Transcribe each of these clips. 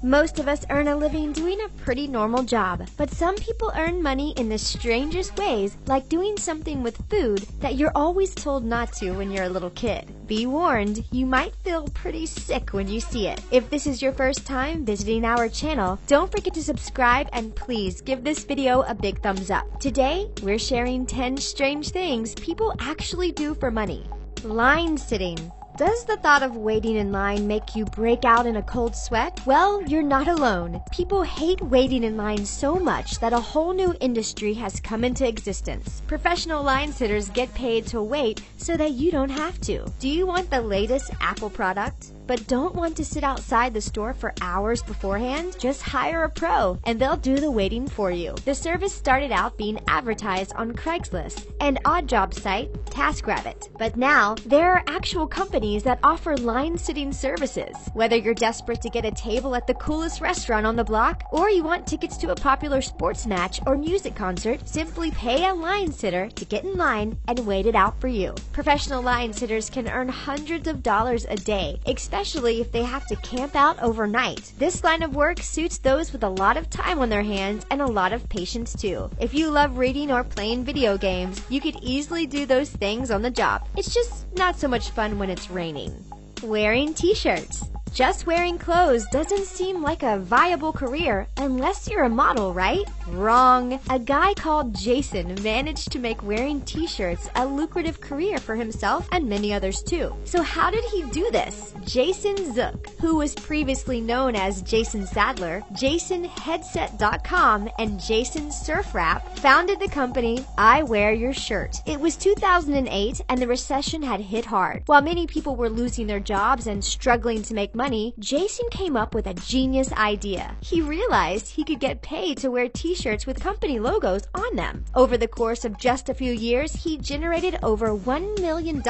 Most of us earn a living doing a pretty normal job, but some people earn money in the strangest ways, like doing something with food that you're always told not to when you're a little kid. Be warned, you might feel pretty sick when you see it. If this is your first time visiting our channel, don't forget to subscribe and please give this video a big thumbs up. Today, we're sharing 10 strange things people actually do for money. Line sitting. Does the thought of waiting in line make you break out in a cold sweat? Well, you're not alone. People hate waiting in line so much that a whole new industry has come into existence. Professional line sitters get paid to wait so that you don't have to. Do you want the latest Apple product, but don't want to sit outside the store for hours beforehand? Just hire a pro and they'll do the waiting for you. The service started out being advertised on Craigslist and odd job site TaskRabbit, but now there are actual companies that offer line sitting services. Whether you're desperate to get a table at the coolest restaurant on the block, or you want tickets to a popular sports match or music concert, simply pay a line sitter to get in line and wait it out for you. Professional line sitters can earn hundreds of dollars a day, especially if they have to camp out overnight. This line of work suits those with a lot of time on their hands and a lot of patience too. If you love reading or playing video games, you could easily do those things on the job. It's just not so much fun when it's raining. Wearing t-shirts. Just wearing clothes doesn't seem like a viable career unless you're a model, right? Wrong. A guy called Jason managed to make wearing t-shirts a lucrative career for himself and many others too. So how did he do this? Jason Zook, who was previously known as Jason Sadler, JasonHeadset.com, and Jason Surfrap, founded the company I Wear Your Shirt. It was 2008 and the recession had hit hard. While many people were losing their jobs and struggling to make money, Jason came up with a genius idea. He realized he could get paid to wear t-shirts with company logos on them. Over the course of just a few years, he generated over $1 million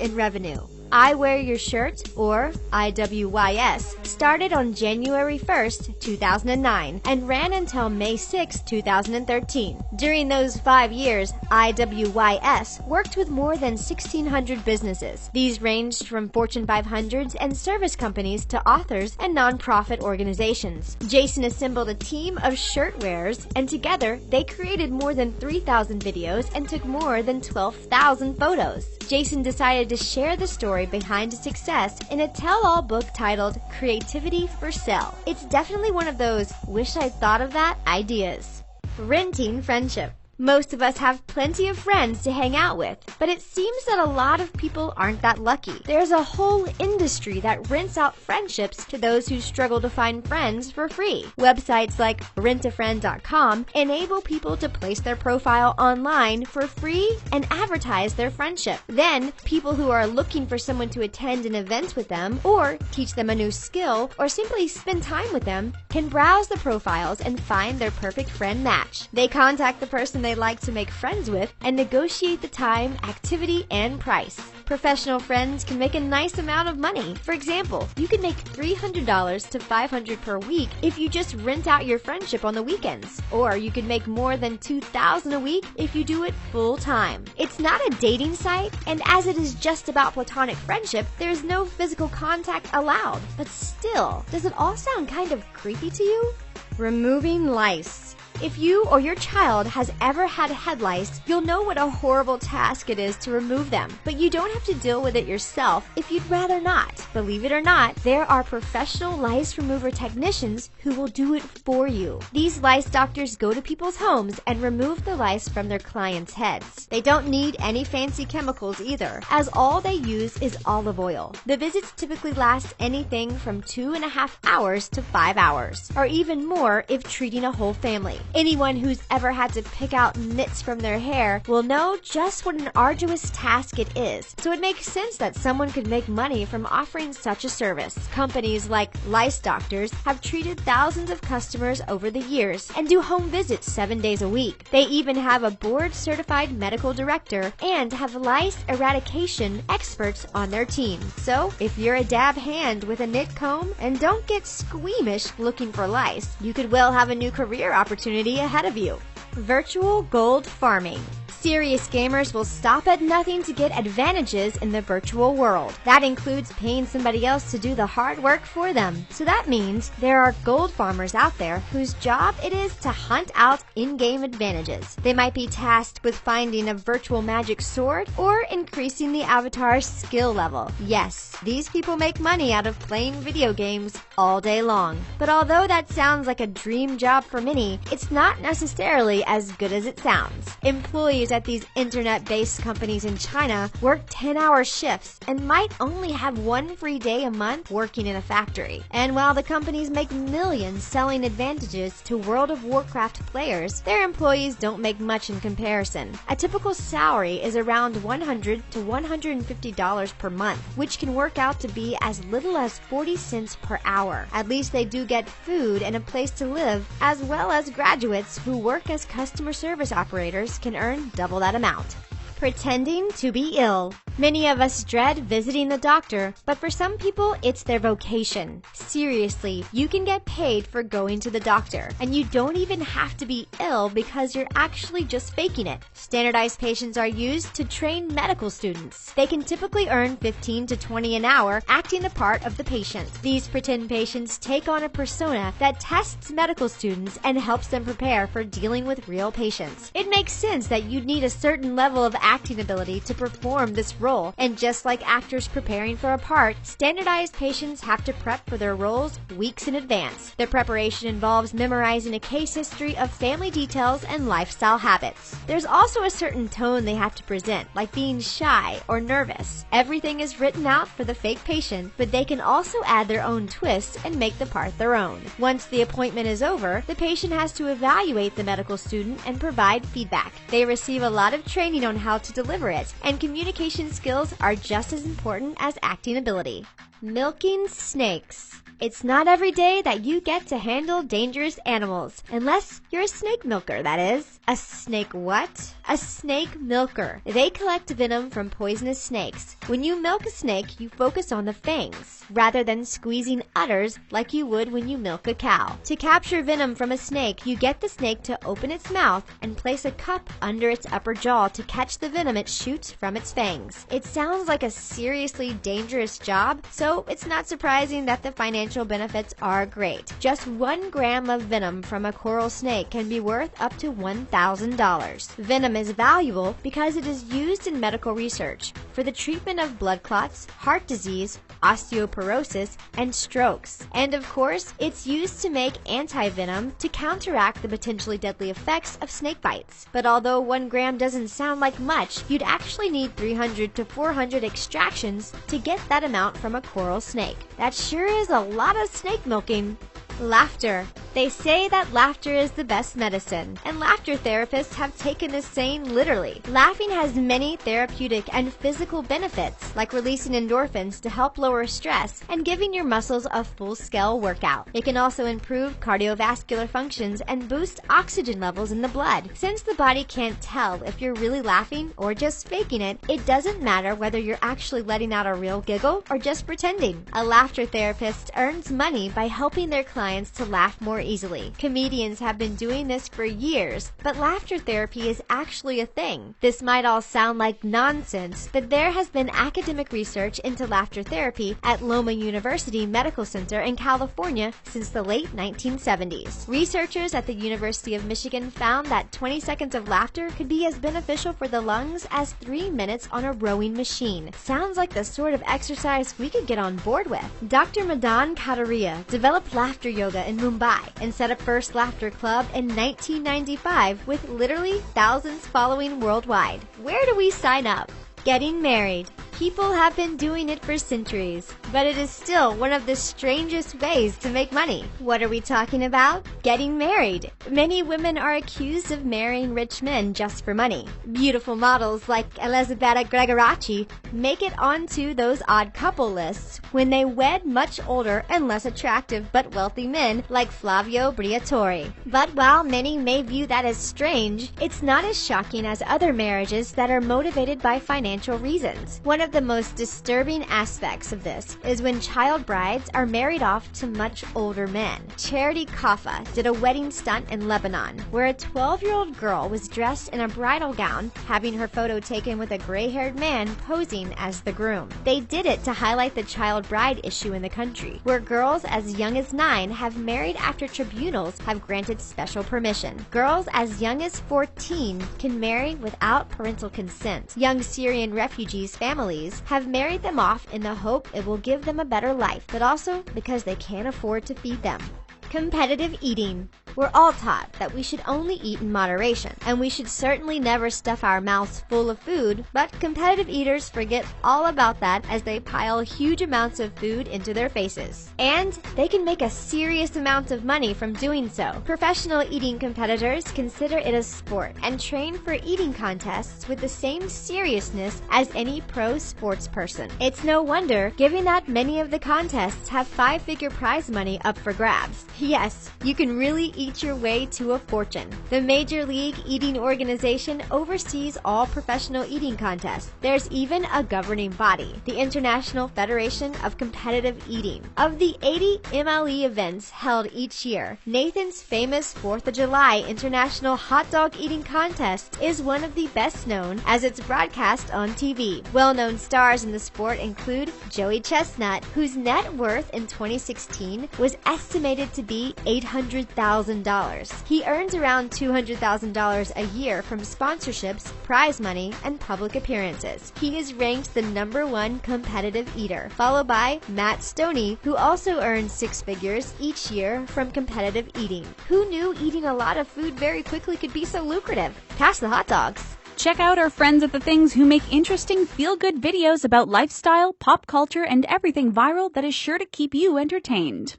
in revenue. I Wear Your Shirt, or IWYS, started on January 1st, 2009, and ran until May 6, 2013. During those 5 years, IWYS worked with more than 1,600 businesses. These ranged from Fortune 500s and service companies to authors and nonprofit organizations. Jason assembled a team of shirt wearers, and together they created more than 3,000 videos and took more than 12,000 photos. Jason decided to share the story behind his success in a tell-all book titled Creativity for Sale. It's definitely one of those wish I'd thought of that ideas. Renting friendship. Most of us have plenty of friends to hang out with, but it seems that a lot of people aren't that lucky. There's a whole industry that rents out friendships to those who struggle to find friends for free. Websites like rentafriend.com enable people to place their profile online for free and advertise their friendship. Then, people who are looking for someone to attend an event with them, or teach them a new skill, or simply spend time with them, can browse the profiles and find their perfect friend match. They contact the person they like to make friends with and negotiate the time, activity, and price. Professional friends can make a nice amount of money. For example, you can make $300 to $500 per week if you just rent out your friendship on the weekends. Or you can make more than $2,000 a week if you do it full time. It's not a dating site, and as it is just about platonic friendship, there's no physical contact allowed. But still, does it all sound kind of creepy to you? Removing lice. If you or your child has ever had head lice, you'll know what a horrible task it is to remove them. But you don't have to deal with it yourself if you'd rather not. Believe it or not, there are professional lice remover technicians who will do it for you. These lice doctors go to people's homes and remove the lice from their clients' heads. They don't need any fancy chemicals either, as all they use is olive oil. The visits typically last anything from 2.5 hours to 5 hours, or even more if treating a whole family. Anyone who's ever had to pick out nits from their hair will know just what an arduous task it is, so it makes sense that someone could make money from offering such a service. Companies like Lice Doctors have treated thousands of customers over the years and do home visits 7 days a week. They even have a board-certified medical director and have lice eradication experts on their team. So, if you're a dab hand with a nit comb and don't get squeamish looking for lice, you could well have a new career opportunity ahead of you. Virtual gold farming. Serious gamers will stop at nothing to get advantages in the virtual world. That includes paying somebody else to do the hard work for them. So that means there are gold farmers out there whose job it is to hunt out in-game advantages. They might be tasked with finding a virtual magic sword or increasing the avatar's skill level. Yes, these people make money out of playing video games all day long. But although that sounds like a dream job for many, it's not necessarily as good as it sounds. Employees at these internet-based companies in China work 10-hour shifts and might only have one free day a month working in a factory. And while the companies make millions selling advantages to World of Warcraft players, their employees don't make much in comparison. A typical salary is around $100 to $150 per month, which can work out to be as little as 40 cents per hour. At least they do get food and a place to live, as well as graduates who work as customer service operators can earn double that amount. Pretending to be ill. Many of us dread visiting the doctor, but for some people, it's their vocation. Seriously, you can get paid for going to the doctor, and you don't even have to be ill because you're actually just faking it. Standardized patients are used to train medical students. They can typically earn $15 to $20 an hour acting the part of the patient. These pretend patients take on a persona that tests medical students and helps them prepare for dealing with real patients. It makes sense that you'd need a certain level of acting ability to perform this role, and just like actors preparing for a part, standardized patients have to prep for their roles weeks in advance. Their preparation involves memorizing a case history of family details and lifestyle habits. There's also a certain tone they have to present, like being shy or nervous. Everything is written out for the fake patient, but they can also add their own twist and make the part their own. Once the appointment is over, the patient has to evaluate the medical student and provide feedback. They receive a lot of training on how to deliver it, and communication skills are just as important as acting ability. Milking snakes. It's not every day that you get to handle dangerous animals, unless you're a snake milker, that is. A snake what? A snake milker. They collect venom from poisonous snakes. When you milk a snake, you focus on the fangs, rather than squeezing udders like you would when you milk a cow. To capture venom from a snake, you get the snake to open its mouth and place a cup under its upper jaw to catch the venom it shoots from its fangs. It sounds like a seriously dangerous job, so it's not surprising that the financial benefits are great. Just 1 gram of venom from a coral snake can be worth up to $1,000. Venom is valuable because it is used in medical research for the treatment of blood clots, heart disease, osteoporosis, and strokes. And of course, it's used to make anti-venom to counteract the potentially deadly effects of snake bites. But although 1 gram doesn't sound like much, you'd actually need 300 to 400 extractions to get that amount from a coral snake. That sure is a lot of snake milking. Laughter. They say that laughter is the best medicine, and laughter therapists have taken this saying literally. Laughing has many therapeutic and physical benefits, like releasing endorphins to help lower stress and giving your muscles a full-scale workout. It can also improve cardiovascular functions and boost oxygen levels in the blood. Since the body can't tell if you're really laughing or just faking it, it doesn't matter whether you're actually letting out a real giggle or just pretending. A laughter therapist earns money by helping their clients to laugh more easily. Comedians have been doing this for years, but laughter therapy is actually a thing. This might all sound like nonsense, but there has been academic research into laughter therapy at Loma University Medical Center in California since the late 1970s. Researchers at the University of Michigan found that 20 seconds of laughter could be as beneficial for the lungs as 3 minutes on a rowing machine. Sounds like the sort of exercise we could get on board with. Dr. Madan Kataria developed laughter yoga in Mumbai and set up First Laughter Club in 1995 with literally thousands following worldwide. Where do we sign up? Getting married. People have been doing it for centuries, but it is still one of the strangest ways to make money. What are we talking about? Getting married. Many women are accused of marrying rich men just for money. Beautiful models like Elisabetta Gregoracci make it onto those odd couple lists when they wed much older and less attractive but wealthy men like Flavio Briatore. But while many may view that as strange, it's not as shocking as other marriages that are motivated by financial reasons. One of of the most disturbing aspects of this is when child brides are married off to much older men. Charity Kaffa did a wedding stunt in Lebanon where a 12-year-old girl was dressed in a bridal gown, having her photo taken with a gray-haired man posing as the groom. They did it to highlight the child bride issue in the country, where girls as young as 9 have married after tribunals have granted special permission. Girls as young as 14 can marry without parental consent. Young Syrian refugees' families have married them off in the hope it will give them a better life, but also because they can't afford to feed them. Competitive eating. We're all taught that we should only eat in moderation, and we should certainly never stuff our mouths full of food, but competitive eaters forget all about that as they pile huge amounts of food into their faces. And they can make a serious amount of money from doing so. Professional eating competitors consider it a sport and train for eating contests with the same seriousness as any pro sports person. It's no wonder, given that many of the contests have 5-figure prize money up for grabs. Yes, you can really eat your way to a fortune. The Major League Eating Organization oversees all professional eating contests. There's even a governing body, the International Federation of Competitive Eating. Of the 80 MLE events held each year, Nathan's famous 4th of July International Hot Dog Eating Contest is one of the best known as it's broadcast on TV. Well-known stars in the sport include Joey Chestnut, whose net worth in 2016 was estimated to be $800,000. He earns around $200,000 a year from sponsorships, prize money, and public appearances. He is ranked the #1 competitive eater, followed by Matt Stoney, who also earns 6 figures each year from competitive eating. Who knew eating a lot of food very quickly could be so lucrative? Pass the hot dogs. Check out our friends at The Things who make interesting feel-good videos about lifestyle, pop culture, and everything viral that is sure to keep you entertained.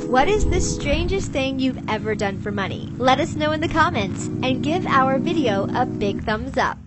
What is the strangest thing you've ever done for money? Let us know in the comments and give our video a big thumbs up.